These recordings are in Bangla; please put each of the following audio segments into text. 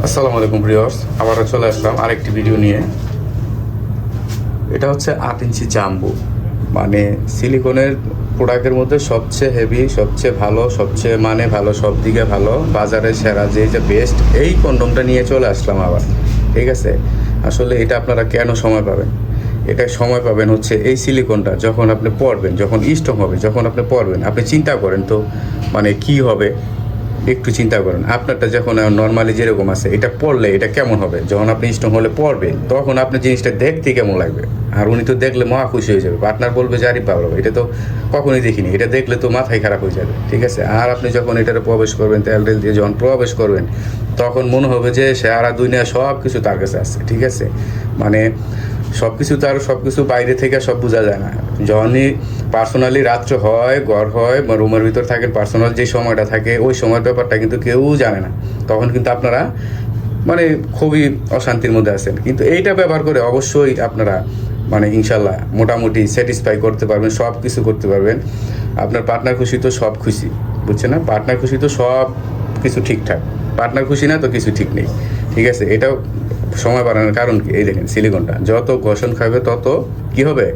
আসসালামু আলাইকুম ভিউয়ার্স, আবারও চলে আসলাম আরেকটি ভিডিও নিয়ে। এটা হচ্ছে 8 ইঞ্চি জাম্বো, মানে সিলিকনের প্রোডাক্টের মধ্যে সবচেয়ে হেভি, সবচেয়ে ভালো, সবচেয়ে ভালো, সব দিকে ভালো, বাজারে সেরা, যে বেস্ট এই কন্ডোমটা নিয়ে চলে আসলাম আবার। ঠিক আছে, আসলে এটা আপনারা কেন সময় পাবেন? এটা সময় পাবেন হচ্ছে এই সিলিকনটা যখন আপনি পরবেন, যখন স্ট্রং হবে, যখন আপনি পরবেন, আপনি চিন্তা করেন তো কি হবে। একটু চিন্তা করেন, আপনারটা যখন নর্মালি যেরকম আছে, এটা পড়লে এটা কেমন হবে। যখন আপনি স্ট্রং হলে পড়বেন, তখন আপনি জিনিসটা দেখতে কেমন লাগবে। আর উনি তো দেখলে মহা খুশি হয়ে যাবে, পার্টনার বলবে যে আরে বাবা, এটা তো কখনোই দেখিনি, এটা দেখলে তো মাথায় খারাপ হয়ে যাবে। ঠিক আছে, আর আপনি যখন এটাতে প্রবেশ করবেন, তেল টেল দিয়ে যখন প্রবেশ করবেন, তখন মনে হবে যে সারা দুনিয়া সব কিছু তার কাছে আছে। ঠিক আছে, মানে সব কিছু তার, সব কিছু বাইরে থেকে সব বোঝা যায় না। যখনই পার্সোনালি রাত্র হয়, ঘর হয় বা রুমের ভিতর থাকেন, পার্সোনাল যে সময়টা থাকে, ওই সময়ের ব্যাপারটা কিন্তু কেউ জানে না। তখন কিন্তু আপনারা খুবই অশান্তির মধ্যে আছেন। কিন্তু এইটা ব্যবহার করে অবশ্যই আপনারা ইনশাল্লাহ মোটামুটি স্যাটিসফাই করতে পারবেন, সব কিছু করতে পারবেন। আপনার পার্টনার খুশি তো সব খুশি, বুঝছেন না? পার্টনার খুশি তো সব কিছু ঠিকঠাক, পার্টনার খুশি না তো কিছু ঠিক নেই। ঠিক আছে, এটাও সময় বাড়ানোর কারণ কি? এই দেখেন, সিলিকনটা যত ঘষণ খাবে তত কি হবে,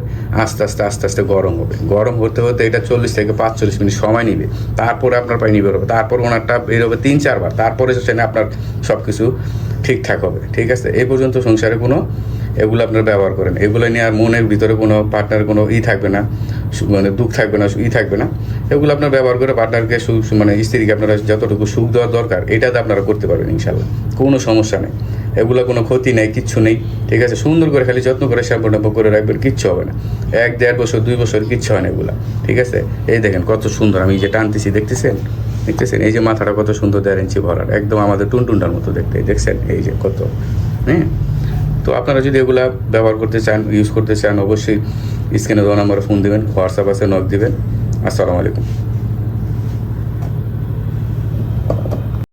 আস্তে আস্তে আস্তে আস্তে গরম হবে। গরম হতে হতে এটা 40 থেকে 45 মিনিট সময় নিবে। তারপরে আপনার পানি বেরোবে, তারপর ওনারটা বেরোবে 3-4 বার, তারপরে সেখানে আপনার সব কিছু ঠিকঠাক হবে। ঠিক আছে, এই পর্যন্ত সংসারে এগুলো আপনার ব্যবহার করেন। এগুলো নিয়ে আর মনের ভিতরে কোনো পার্টনার থাকবে না, দুঃখ থাকবে না, থাকবে না। এগুলো আপনার ব্যবহার করে পার্টনারকে স্ত্রীকে আপনারা যতটুকু সুখ দেওয়া দরকার, এটাতে আপনারা করতে পারবেন ইনশাল্লাহ, কোনো সমস্যা নেই। এগুলো কোনো ক্ষতি নেই, কিচ্ছু নেই। ঠিক আছে, সুন্দর করে খালি যত্ন করে শ্যাম্পু ট্যাম্পু করে রাখবেন, কিচ্ছু হবে না। 1-1.5 বছর 2 বছর কিচ্ছু হয় না এগুলা। ঠিক আছে, এই দেখেন কত সুন্দর, আমি যে টানতেছি দেখতেছেন, এই যে মাথাটা কত সুন্দর, 1.5 ইঞ্চি ভরার, একদম আমাদের টুনটুনটার মতো দেখতে, দেখছেন এই যে কত। হ্যাঁ, তো আপনারা যদি এগুলা ব্যবহার করতে চান, ইউজ করতে চান, অবশ্যই স্ক্রিনে দেওয়া নাম্বারে ফোন দেবেন, হোয়াটসঅ্যাপ আছে, নক দিবেন। আসসালামু আলাইকুম।